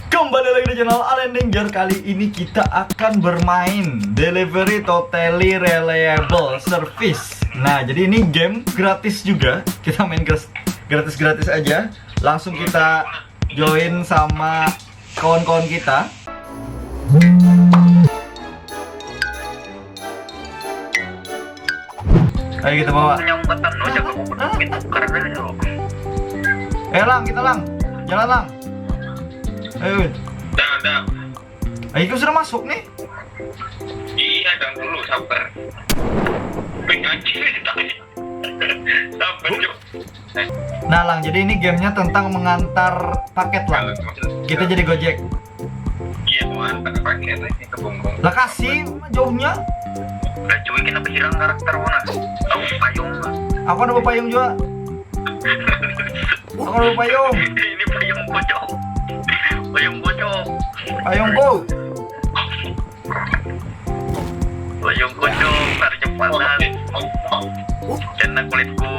Kembali lagi di channel Allen Danger. Kali ini kita akan bermain Delivery Totally Reliable Service. Nah, jadi ini game gratis juga. Kita main gratis-gratis aja. Langsung kita join sama kawan-kawan kita. Ayo kita bawa. Lang, kita lang. Jalan lang. Ayo. Udah. Ayo sudah masuk nih. Iya, dan dulu sabar. Sabar, Cuk. Nah, Lang, jadi ini gamenya tentang mengantar paket, Lang. Kita jadi Gojek. Iya, mau antar paket lagi ke Bongbong. Lah kasih jauhnya. Udah cuy, kita berhilang karakter mana? Tahu payung. Aku ada payung juga. Aku ada payung. Ini payung bocok. Payung bocok. Payungku. Payung bocok, tarik cepanan. Karena kulitku,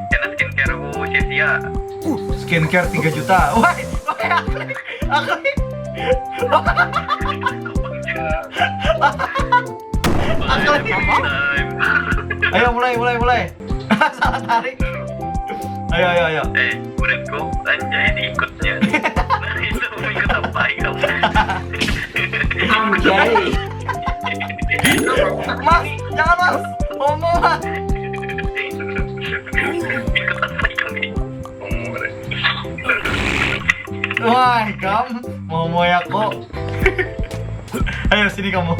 karena skincareku sia-sia. Skincare 3 juta. Wah, aku Ayo mulai. Salah tarik. Ayo. Kulitku anjay diikutnya. Itu mau ikut apa kamu? Anjay. Mas, jangan mas. Ngomong mas. Ikut apa kamu? Wah, kamu mau ya kok. Ayo sini kamu.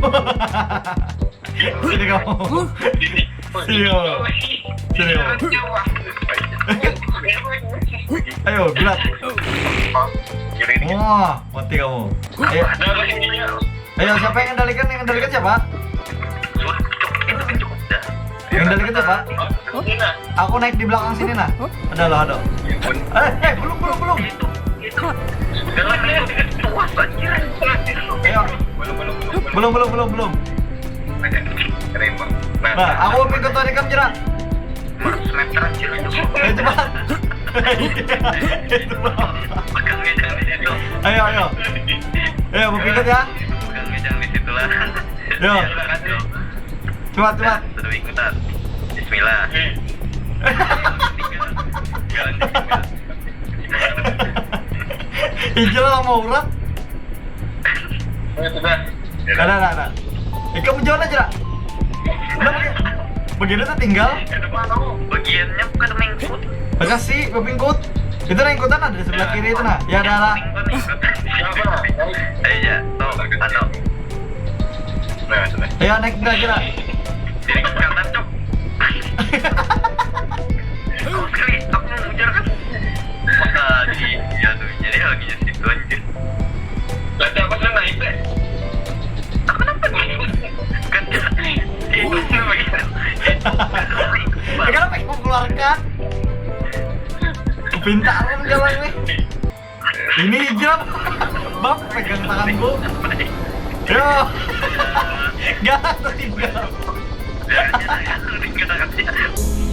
Sini kamu. Sini kamu. Sini kamu. Ayo, berat. Wah, mati kamu. Ayo, siapa yang ngendalikan? Yang ngendalikan siapa? Yang ngendalikan siapa? Aku naik di belakang sini nah. Ada. Belum. Ayo. Belum. Nah, aku ikut tarikan jerak. Ayo cepat. Ayo. Ayo, mau ikut ya? Yo. Cepat. Sudah ikutan. Bismillah. Hijau sama urat. Sudah. Ada. Kamu jalan aja, Rak. Udah begini tuh tinggal. Bagiannya bukan mengikut. Makasih, kepingkut. Itu ringkutan ada di sebelah kiri itu nah. Ya ada lah. Ayo ya, tuh, ano. Ayo naik enggak aja, Rak. Jadi kelihatan, Cok. Aku mau ngejar kan. Makasih, ya tuh, jadi lagi di situ aja. Ada apa sih naik deh? Aku kenapa nih? Kan itu sih begitu. Kenapa kamu keluarkan? Kepintaran jalan nih. Ini hijau. Bang, pegang tanganku. Yo. Gak tinggal.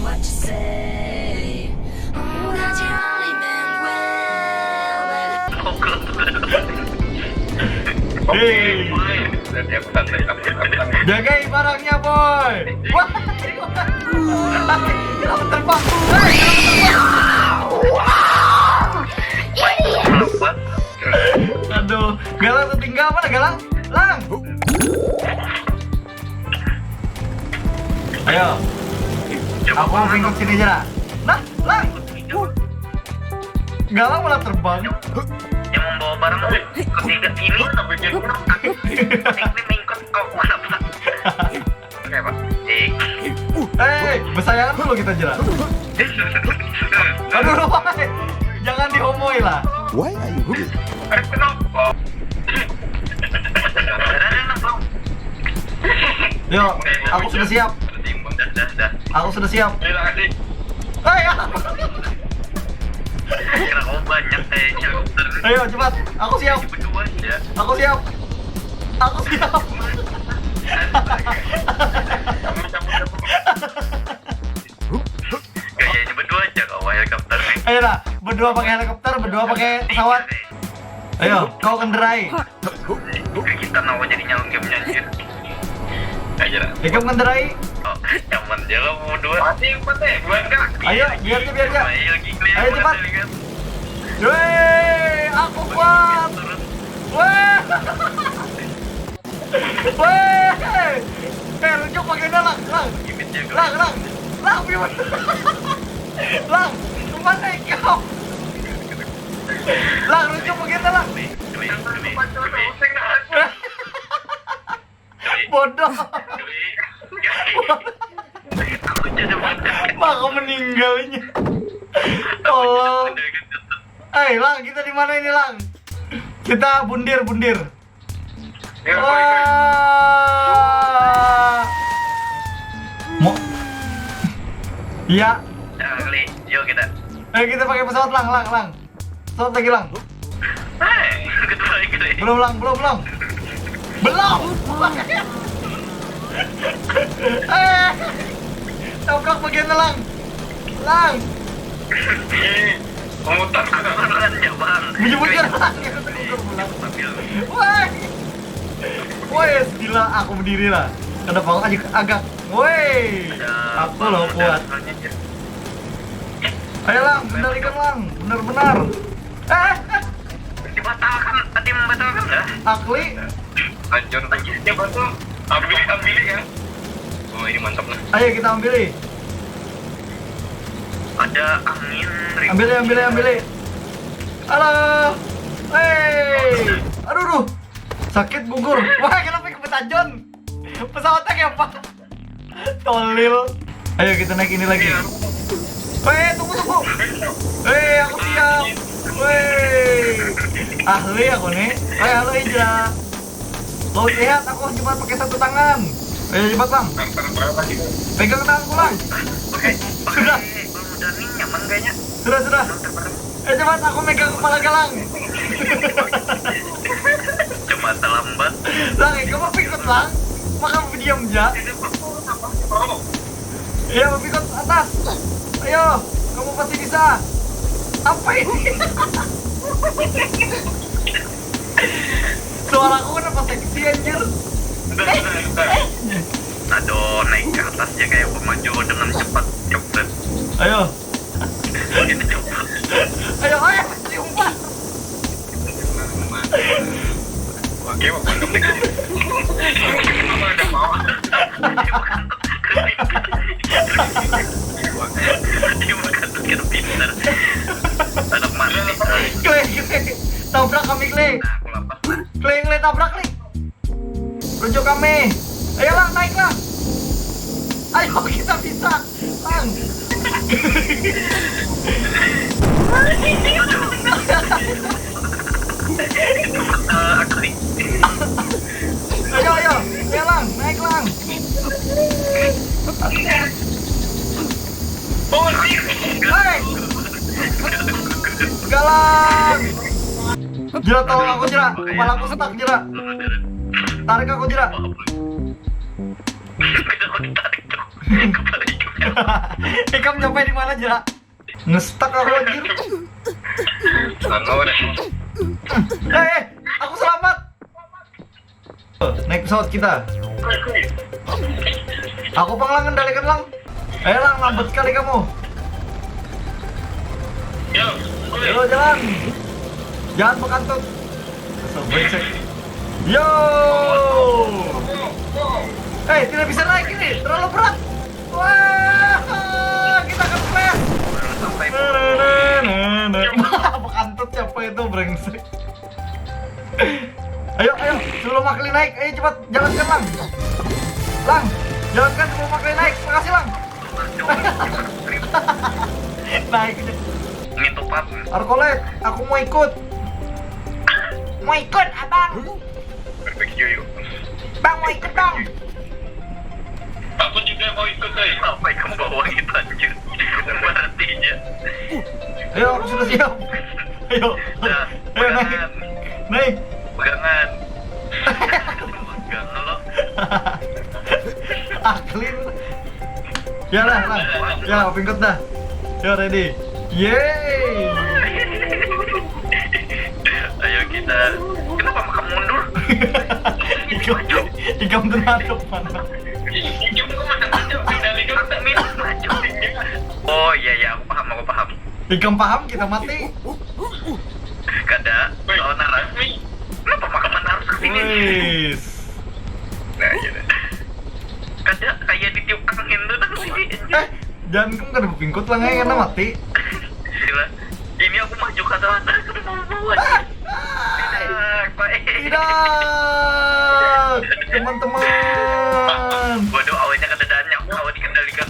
What you say? That you only meant well, Hei, jagain barangnya boy. Wah, kenapa terbang? Aduh, Galang tertinggal mana Galang? Lang. Ayo. Aku mau pingkuk sini aja. Nah, Lang. Galang malah terbang. Yang membawa barang ketiga ini ini mengikut kau mana pak? Oke pak. Bersayangan dulu kita jelas. Aduh, Roy. Jangan dihomoi lah. Why are you here? Kenapa? Yo, aku sudah siap. Dah. Aku sudah siap. Terima kasih. Kira kau banyak helikopter. Ayo cepat. Aku siap. Berdua aja. Aku siap. Kayaknya berdua aja kau helikopter nih. Ayo lah, berdua pakai helikopter, berdua pakai pesawat. Ayo, kau kendarai. Kita nawa jadinya gamenya anjir. Aja lah. Ikam kendarai. Oh, nyaman aja lah mau dua. Masih buat kaki. Ayo, biar aja. Ayo gini. Ayo, cepat. Weh, aku kuat. Weh. Weh. Rujuk pakai lang. Lang, gimana? Lang, kemana kau? Lang, rujuk pakai lang. Bodoh. Maka meninggalnya. Tolong. Lang, kita di mana ini, Lang? Kita bundir. Wah. Mau? Iya. Kali, yuk kita. Ayo kita pakai pesawat, Lang. Pesawat lagi, Lang. Kali. Belum. Tabrak bagiannya, Lang. Memutar kedengarannya, Bang. Bujur, Lang. Woi, gila, aku berdiri lah. Kenapa aku agak? Woi, aku loh kuat. Ayo, Lang, kendalikan, Lang. Benar-benar. Dibatalkan, tadi membatalkan dah. Akli. Anjir, dia batal. Ambil ya. Oh, ini mantap lah. Ayo kita ambil. Ada angin. Ambil. Halo. Hei. Aduh. Sakit gugur. Wah, kenapa ke petajon? Pesawatnya kayak apa? Tolil. Ayo kita naik ini lagi. Tunggu. Aku siap. Ahli aku nih. Halo Ija. Laut lihat, aku cuma pakai satu tangan. Ayo cepat, Lang. Pegang tanganku, Lang. Sudah. Udah nih nyaman kayaknya. Sudah. Cepat, aku megang kepala Galang. Cuma terlambat. Lang, kamu pikut, Lang. Maka diam aja. Iya, pikut atas. Ayo, kamu pasti bisa. Apa ini? Suaraku kenapa seksi, anjir? Aduh, naik ke atasnya kayak pemaju dengan cepat. Cepet. Ayo. Ini cepat. Ayo, diumpat. Oke, mau penting. Ada mau. Dia makan kira pintar. Anak mana nih? Kling. Tabrak kami, Kling. Aku lapar. Kling, tabrak, Kling. Rujuk kami. Ayo, Lang, naik, Lang. Ayo, kita bisa. Lang. Akli. Ayo, Lang, naik, Lang. Hei, Galang. Jira, tolong aku, Jira. Kepala aku setak, Jira. Tarik aku, Jira. Kamu nyampe di mana, Jira? Ngestak aku, anjir. Aku selamat. Naik pesawat kita. Aku Lang, kendalikan, Lang. Ayo, Lang, lambat sekali kamu. Yo, jalan. Jangan bekantut. Asal brengsek. Yo. Tidak bisa naik ini, terlalu berat. Wah, kita kempes. Bekantut siapa itu, brengsek. Ayo, sebelum Akli naik, ayo cepat jalankan, Lang. Lang, jalankan sebelum Akli naik. Makasih, Lang. Naik. Ngintuk pap. Arkolet, aku mau ikut. Mau ikut, Abang. Perfect yuk. Bang, mau ikut, Bang. Aku juga mau ikut, guys. Apa yang kamu bawa kita, anjir? Berartinya. Ayo, aku sudah siap. Ayo. Udah, Ayo, naik. Naik. Pegangan. Pegangan lo. Aklin. Ya lah, Lang. Ya, aku ikut dah. Ya, ready. Yeay. Ayo kita ada. Kenapa makam mundur? Ikam tuh nadok mana? Oh iya ya, aku paham. Ikam paham kita mati. Kada, soal narasi. Kenapa makaman harus kesini? Wis. Nah, iya. Kada kayak ditiup angin tuh dari sini. Jangan kamu kada berpingkut lah nggak karena mati. Gila. Ini aku maju ke sana, aku udah mau aja. Tidak, baik. Tidak, teman-teman. Bodoh, awalnya keadaannya, awal dikendalikan.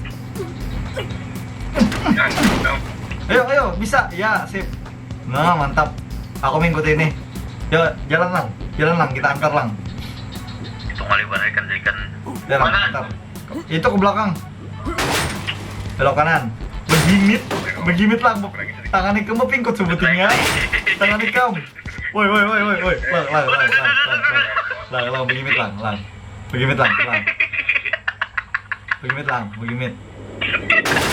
Ayo, bisa. Ya, sip. Nah, mantap. Aku mengikut ini. Yo, jalan lang, kita angkat lang. Itu kali barang kendalikan. Jalan, mantap. Itu ke belakang. Belok kanan. Begimit lang. Tangan ikam pingkut sebutingnya. Tangan ikam. Woi. Lang, begimit lang.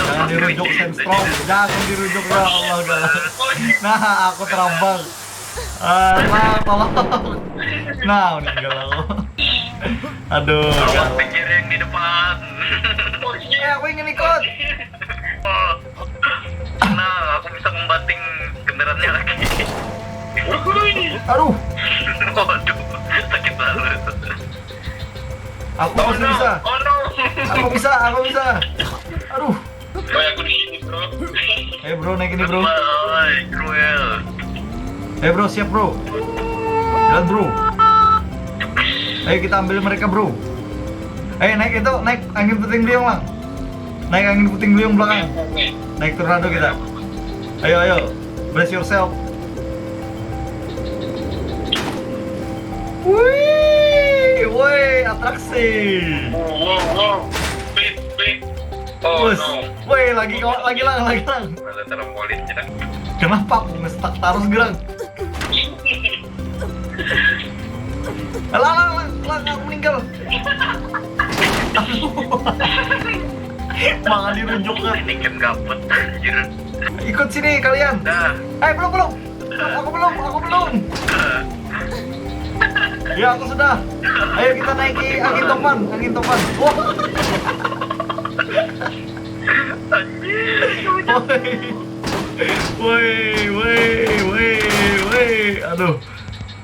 Jangan dirujuk Sandstrom, jangan dirujuk ya Allah galak. Nah, aku terambang. Nah, tolong. Nah, meninggal aku. Aduh, galak. Pikir yang di depan. Aku ingin ikut. Nah, aku bisa membanting kendaraannya lagi. Aduh, Waduh, sakit banget. aku masih bisa. Oh no. Aku bisa. Aduh. Kayak aku di sini, bro. Bro, naik ini bro. Bye, cruel. Bro, siap bro. Jalan bro. Ayo kita ambil mereka bro. Naik angin puting beliung lang. Naik angin puting beliung belakang. Naik tornado kita. Ayo. Brace yourself. Woi, atraksi. Wow. Beat. Oh Bus. no. Woi, lagi lang. Ada trampolin kita. Kenapa aku ngestak terus gerang? Lang, aku meninggal. Malah dirujuk kan. Ini game gabut anjir. Ikut sini kalian. Dah. Belum. Aku belum. Ya, aku sudah. Ayo kita naiki angin topan. Wah. Woi. Aduh.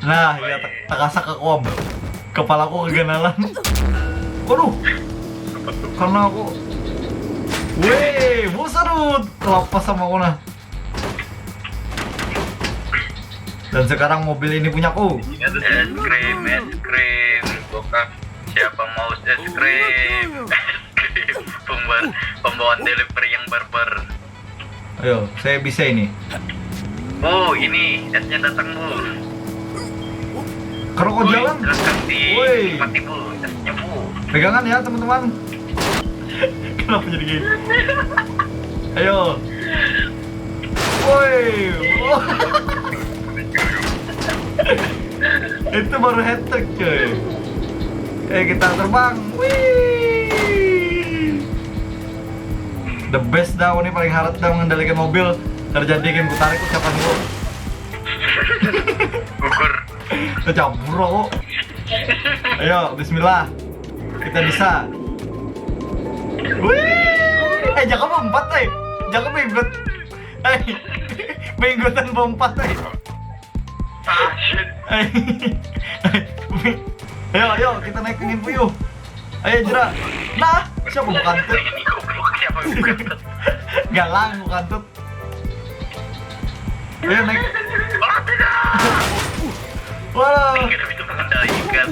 Nah, ya takasak aku om. Kepalaku kegenalan. Waduh. Karena aku. Buserut. Kelapas sama aku nah. Dan sekarang mobil ini punyaku. Es krim. Bokap. Siapa mau es krim? Pembawaan delivery yang barbar. Ayo, saya bisa ini. Bu, ini esnya datang bu. Kalau kau jalan, Silakan Woi. dinikmati bu, esnya bu. pegangan ya teman-teman. Kenapa jadi gini? Ayo. Woi. Itu baru hat trick cuy. Kita terbang. Wih. The best dah, ini paling harap dah mengendalikan mobil. Terjadi game ku tarik ucapan dulu. Gugur. Kecampur kok. Ayo, bismillah. Kita bisa. Wih. Jangan lompat, jangan menggot. Menggotan lompat, Ah, shit. Ayo, kita naik angin puyuh. Ayo, Jera. Nah, siapa bukan tut? Ini goblok, siapa bukan tut? Galang bukan tut. Ayo naik. Oh, tidak. Wah, Tidak bisa mengendalikan.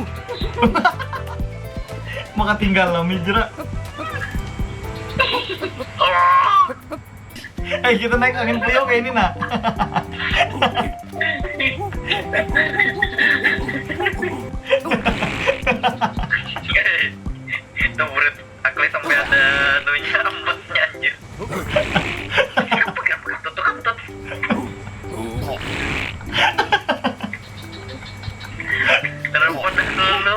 maka tinggal lah Jera. Oh. Kita naik angin puyuh kayak ini nah. Itu murid aku sampai ada nunya rambutnya anjir. Kenapa tutup. Telepon dulu.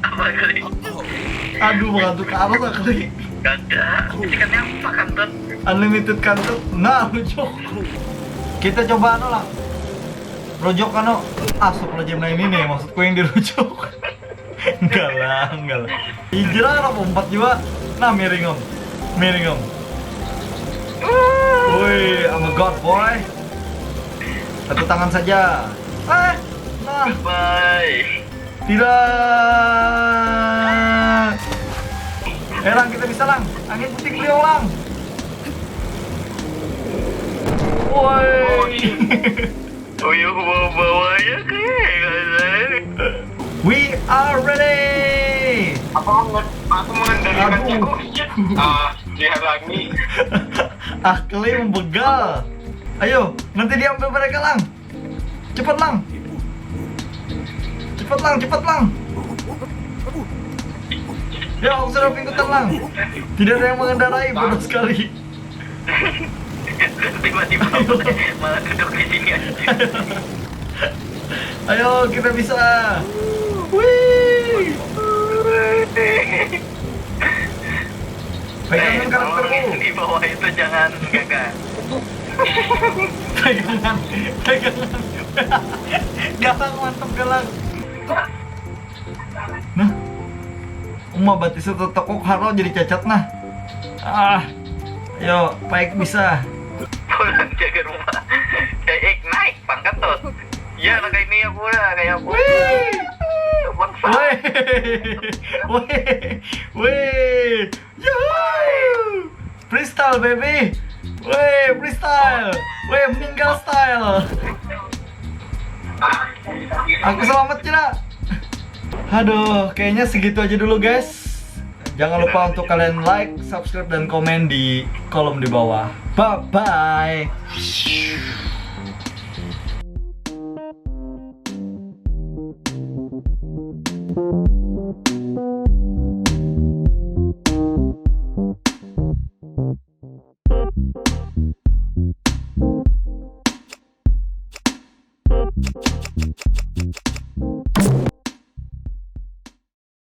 Apa kali? Aduh, mengantuk ke arah kali. Gak ada. Ikannya apa kantut? Unlimited kantut. Nah, lucu. Kita coba lah. Rojok kano. Astagfirullahaladzim, nah ini nih maksudku yang dirujok. Enggak lah. Hijrah apa 4 juga. Nah, miring om. Woi, I'm a god boy. Satu tangan saja. Nah. Bye. Tidak. Lang, kita bisa lang. Angin putih beliau lang. Woi. Oh iya, bawanya kayak We are ready. aku mengendalikan Aduh. dihalangi. Akli membegal. Ayo, nanti diambil mereka lang. Cepat lang. Ya, aku sudah pinggutan lang. Tidak ada yang mengendarai, bodoh sekali. Tiba-tiba malah duduk di sini aja. Ayo, kita bisa. Wih. Pegangan karaktermu. Di bawah itu jangan gagal. Pegangan. Galang mantap galang. Nah, batis itu toko haro jadi cacat nah. Ayo, baik bisa. Pulang jaga rumah. Naik pangkat tuh. Ya, kayak ini aku udah kayak aku. Bangsa. Wih, yuhuu, freestyle baby, freestyle, meninggal style. Aku selamat tidak? Aduh, kayaknya segitu aja dulu guys. Jangan lupa untuk kalian like, subscribe, dan komen di kolom di bawah. Bye bye.